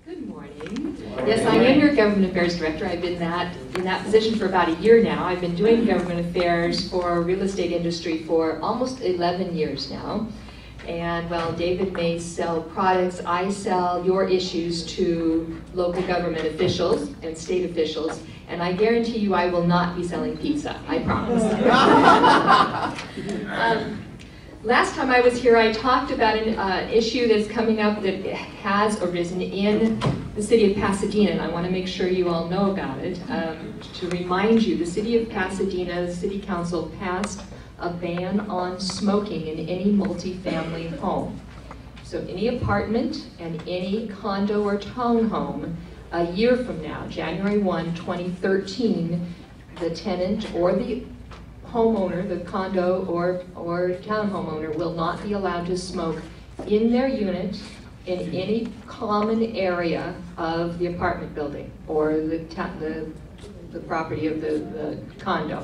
Good morning. Yes, I am your Government Affairs Director. I've been in that position for about a year now. I've been doing government affairs for real estate industry for almost 11 years now. And while David may sell products, I sell your issues to local government officials and state officials. And I guarantee you I will not be selling pizza, I promise. Last time I was here, I talked about an issue that's coming up that has arisen in the city of Pasadena, and I want to make sure you all know about it. To remind you, the city of Pasadena, the city council passed a ban on smoking in any multifamily home. So any apartment and any condo or townhome, a year from now, January 1, 2013, the tenant or the homeowner, the condo or townhome owner, will not be allowed to smoke in their unit in any common area of the apartment building or the property of the condo.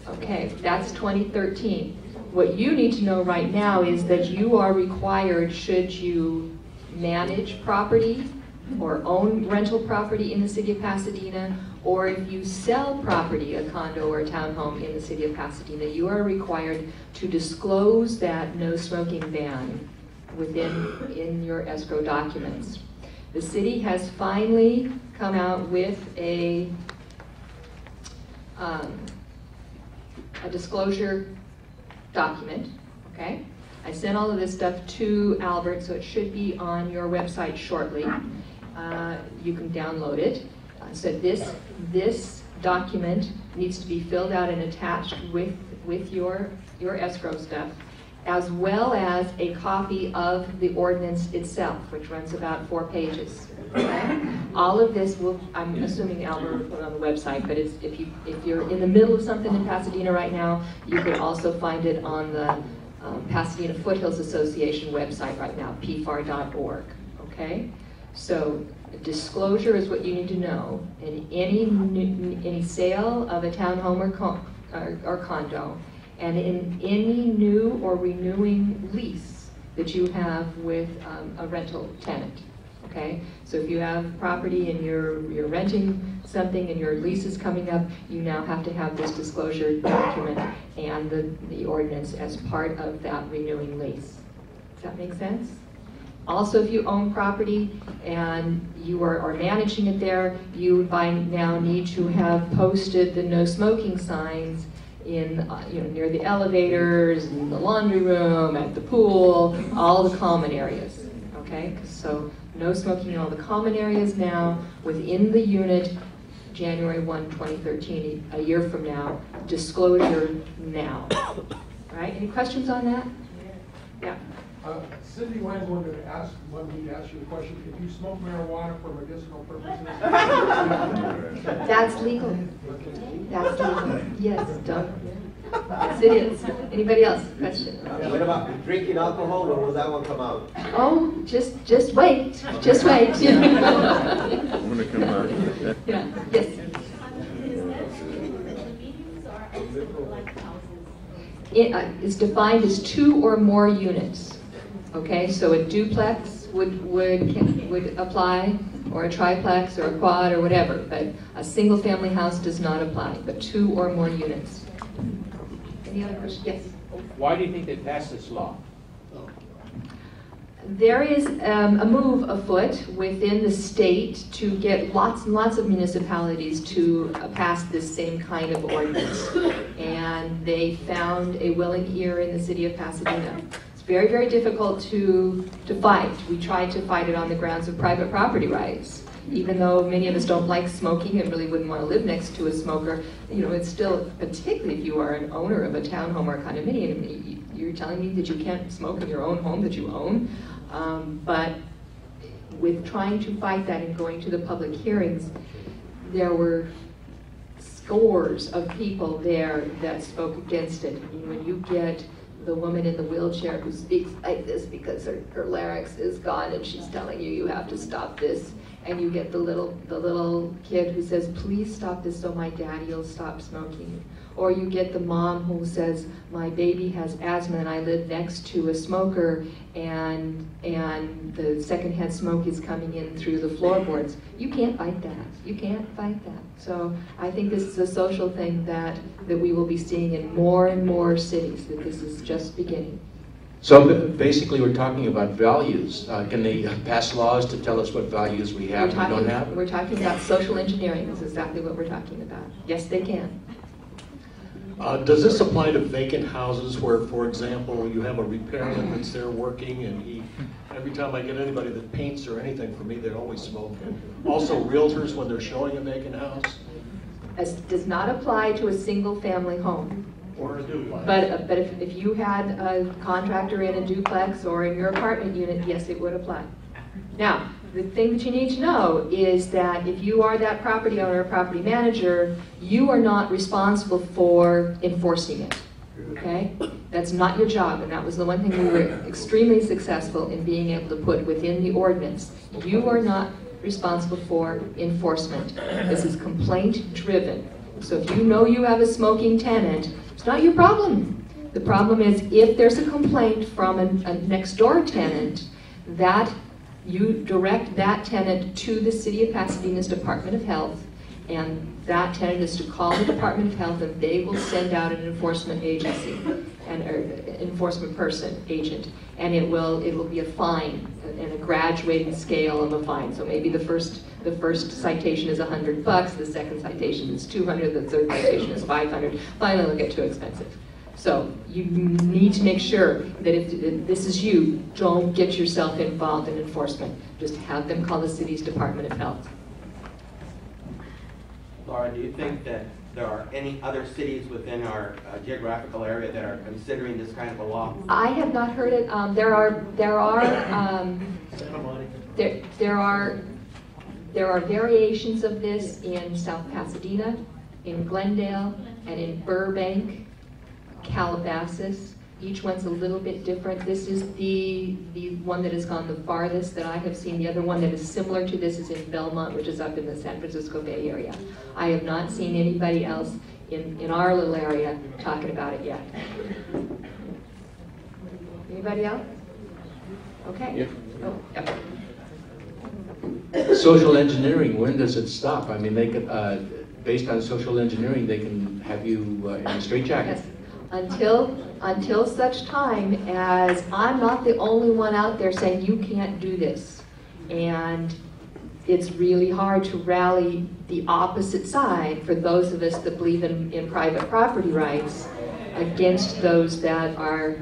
Okay, that's 2013. What you need to know right now is that you are required, should you manage property or own rental property in the city of Pasadena, or if you sell property, a condo or a townhome in the city of Pasadena, you are required to disclose that no smoking ban in your escrow documents. The city has finally come out with a disclosure document, okay? I sent all of this stuff to Albert, so it should be on your website shortly. You can download it. So this document needs to be filled out and attached with your escrow stuff, as well as a copy of the ordinance itself, which runs about 4 pages. Okay? All of this will, I'm assuming Albert will put it on the website, but if you're in the middle of something in Pasadena right now, you could also find it on the Pasadena Foothills Association website right now, pfar.org. Okay? So disclosure is what you need to know. In any sale of a townhome or condo, and in any new or renewing lease that you have with a rental tenant. Okay, so if you have property and you're renting something and your lease is coming up, you now have to have this disclosure document and the ordinance as part of that renewing lease. Does that make sense? Also, if you own property and you are managing it there, you by now need to have posted the no smoking signs in near the elevators, in the laundry room, at the pool, all the common areas. Okay, so no smoking in all the common areas now, within the unit, January 1, 2013, a year from now, disclosure now. All right, any questions on that? Yeah. Cindy Wang wanted me to ask you a question. If you smoke marijuana for medicinal purposes? That's legal. That's legal. Yes, Doug. Yes, it is. Anybody else? Question? What about drinking alcohol, or will that one come out? Oh, just wait. Just wait. I'm gonna come out. Yeah. Yes. It is defined as 2 or more units. Okay, so a duplex would apply, or a triplex, or a quad, or whatever, but a single-family house does not apply, but 2 or more units. Any other questions? Yes? Why do you think they passed this law? There is a move afoot within the state to get lots and lots of municipalities to pass this same kind of ordinance, and they found a willing ear in the city of Pasadena. Very, very difficult to fight. We tried to fight it on the grounds of private property rights. Even though many of us don't like smoking and really wouldn't want to live next to a smoker, it's still, particularly if you are an owner of a townhome or a condominium, you're telling me that you can't smoke in your own home that you own. But with trying to fight that and going to the public hearings, there were scores of people there that spoke against it. When you get the woman in the wheelchair who speaks like this because her larynx is gone and she's telling you have to stop this, and you get the little kid who says, please stop this so my daddy will stop smoking. Or you get the mom who says, my baby has asthma and I live next to a smoker and the secondhand smoke is coming in through the floorboards. You can't fight that. You can't fight that. So I think this is a social thing that we will be seeing in more and more cities, that this is just beginning. So basically we're talking about values. Can they pass laws to tell us what values we have and don't have? We're talking about social engineering. That's exactly what we're talking about. Yes, they can. Does this apply to vacant houses where, for example, you have a repairman that's there working and every time I get anybody that paints or anything for me, they always smoke? Also realtors when they're showing a vacant house? This does not apply to a single family home. Or a duplex? But if you had a contractor in a duplex or in your apartment unit, yes, it would apply. Now, the thing that you need to know is that if you are that property owner or property manager, you are not responsible for enforcing it, okay? That's not your job, and that was the one thing we were extremely successful in being able to put within the ordinance. You are not responsible for enforcement. This is complaint-driven. So if you know you have a smoking tenant, it's not your problem. The problem is if there's a complaint from a next-door tenant, that you direct that tenant to the City of Pasadena's Department of Health, and that tenant is to call the Department of Health, and they will send out an enforcement agency, enforcement person, agent, and it will be a fine and a graduating scale of a fine. So maybe the first citation is $100, the second citation is $200, the third citation is $500. Finally, it'll get too expensive. So you need to make sure that if this is you, don't get yourself involved in enforcement. Just have them call the city's Department of Health. Laura, do you think that there are any other cities within our geographical area that are considering this kind of a law? I have not heard it. There are variations of this in South Pasadena, in Glendale, and in Burbank, Calabasas. Each one's a little bit different. This is the one that has gone the farthest that I have seen. The other one that is similar to this is in Belmont, which is up in the San Francisco Bay Area. I have not seen anybody else in our little area talking about it yet. Anybody else? Okay. Yeah. Oh, yep. Social engineering, when does it stop? I mean, they could, based on social engineering, they can have you in a straitjacket. Yes. Until such time as I'm not the only one out there saying you can't do this. And it's really hard to rally the opposite side for those of us that believe in private property rights against those that are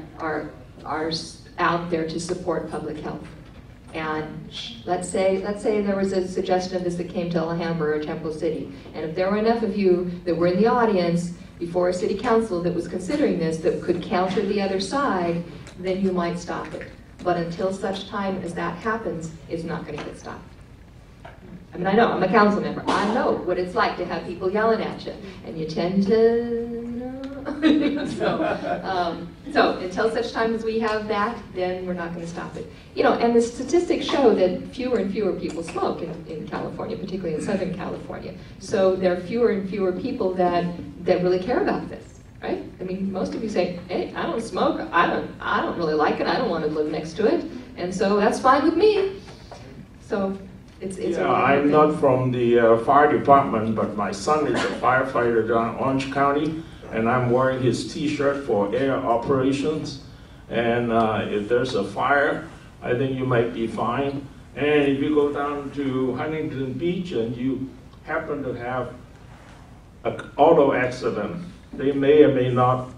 out there to support public health. And let's say there was a suggestion of this that came to Alhambra or Temple City, and if there were enough of you that were in the audience before a city council that was considering this that could counter the other side, then you might stop it. But until such time as that happens, it's not going to get stopped. I mean, I know, I'm a council member. I know what it's like to have people yelling at you, and you tend to, so until such time as we have that, then we're not going to stop it. You know, and the statistics show that fewer and fewer people smoke in California, particularly in Southern California. So there are fewer and fewer people that really care about this, right? I mean, most of you say, hey, I don't smoke. I don't really like it. I don't want to live next to it, and so that's fine with me. So. I'm not from the fire department, but my son is a firefighter down in Orange County, and I'm wearing his t-shirt for air operations. And if there's a fire, I think you might be fine. And if you go down to Huntington Beach and you happen to have an auto accident, they may or may not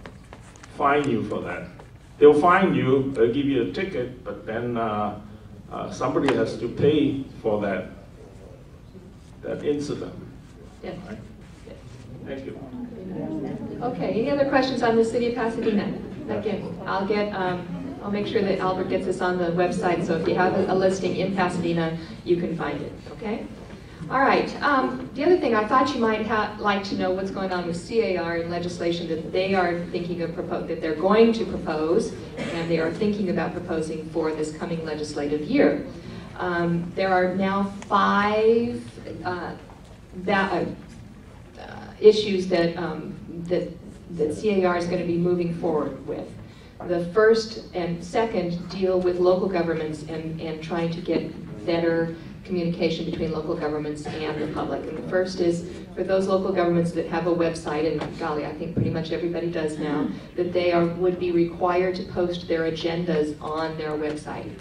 fine you for that. They'll fine you, they'll give you a ticket, but then somebody has to pay for that incident. Yes. Right? Yes. Thank you. Okay, any other questions on the City of Pasadena? Again, I'll make sure that Albert gets this on the website, so if you have a listing in Pasadena, you can find it, okay? All right, the other thing, I thought you might like to know what's going on with CAR and legislation that they are thinking of that they're going to propose, and they are thinking about proposing for this coming legislative year. There are now 5 issues that CAR is going to be moving forward with. The first and second deal with local governments and trying to get better communication between local governments and the public. And the first is for those local governments that have a website, and golly, I think pretty much everybody does now, that they would be required to post their agendas on their website.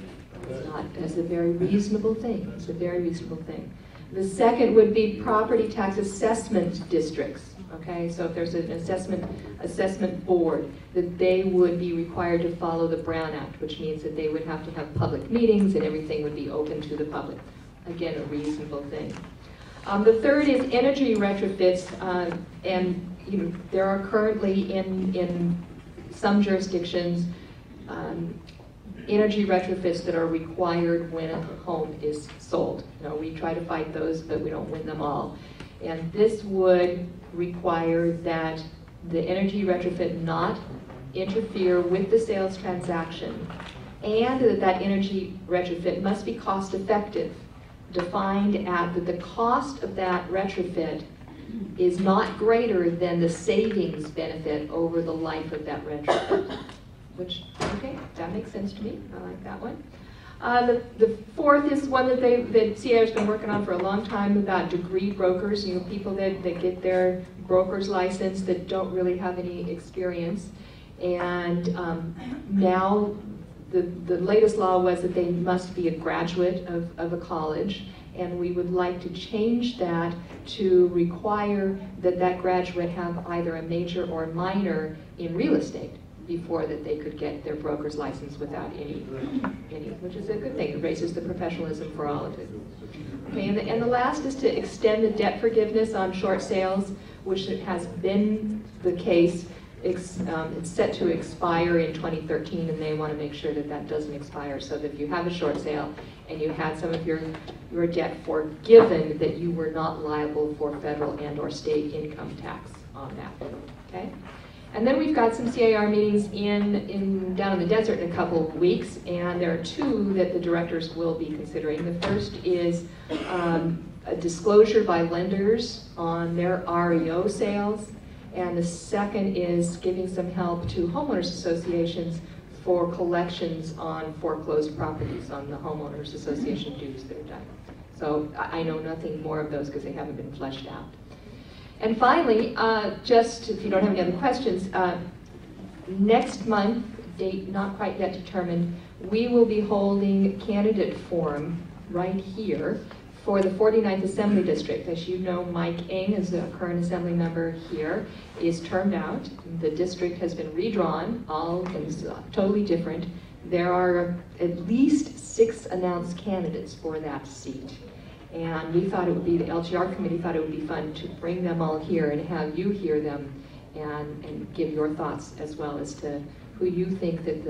It's a very reasonable thing. It's a very reasonable thing. The second would be property tax assessment districts. Okay, so if there's an assessment board, that they would be required to follow the Brown Act, which means that they would have to have public meetings and everything would be open to the public. Again, a reasonable thing. The third is energy retrofits, and there are currently in some jurisdictions energy retrofits that are required when a home is sold. We try to fight those, but we don't win them all. And this would require that the energy retrofit not interfere with the sales transaction, and that energy retrofit must be cost effective, defined at that the cost of that retrofit is not greater than the savings benefit over the life of that retrofit. Which, okay, that makes sense to me. I like that one. The fourth is one that CAR has been working on for a long time, about degree brokers, people that get their broker's license that don't really have any experience. And now the latest law was that they must be a graduate of a college, and we would like to change that to require that graduate have either a major or a minor in real estate before that they could get their broker's license without any, which is a good thing. It raises the professionalism for all of it. Okay, and the last is to extend the debt forgiveness on short sales, which has been the case. It's set to expire in 2013, and they want to make sure that that doesn't expire, so that if you have a short sale and you had some of your debt forgiven, that you were not liable for federal and or state income tax on that. Okay? And then we've got some CAR meetings down in the desert in a couple of weeks, and there are 2 that the directors will be considering. The first is a disclosure by lenders on their REO sales, and the second is giving some help to homeowners associations for collections on foreclosed properties, on the homeowners association dues that are done. So I know nothing more of those because they haven't been fleshed out. And finally, just if you don't have any other questions, next month, date not quite yet determined, we will be holding candidate forum right here for the 49th Assembly District. As you know, Mike Eng is a current Assembly member here, is termed out. The district has been redrawn, all is totally different. There are at least 6 announced candidates for that seat. And we thought it would be, the LGR committee thought it would be fun to bring them all here and have you hear them and give your thoughts as well as to who you think that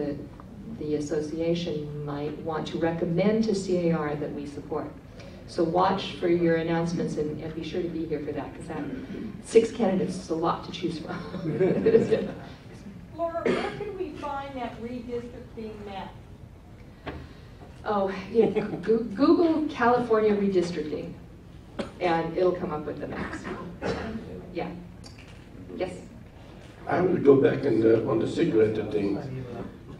the association might want to recommend to CAR that we support. So watch for your announcements and be sure to be here for that, because that 6 candidates is a lot to choose from. Laura, where can we find that redistricting map? Oh, yeah, Google California redistricting, and it'll come up with the maps. Yeah. Yes? I will go back on the cigarette thing.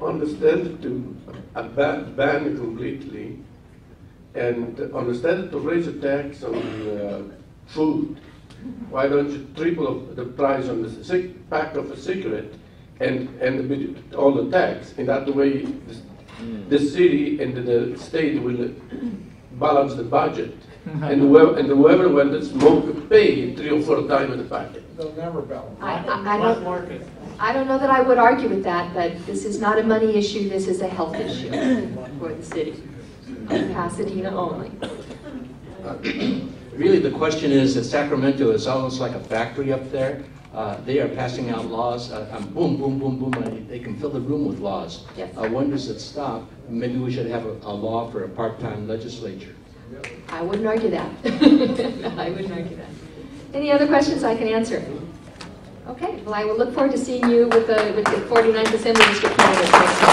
Understand to ban it completely, and understand to raise a tax on food. Why don't you triple the price on the pack of a cigarette and all the tax? In that way, the city and the state will balance the budget, and whoever went to smoke pay 3 or 4 times the packet. They'll never balance. I don't know that I would argue with that, but this is not a money issue. This is a health issue for the city of Pasadena only. Really, the question is that Sacramento is almost like a factory up there. They are passing out laws, boom, boom, boom, boom, and they can fill the room with laws. Yes. When does it stop? Maybe we should have a law for a part-time legislature. I wouldn't argue that. I wouldn't argue that. Any other questions I can answer? Okay, well, I will look forward to seeing you with the 49th Assembly District candidates next month.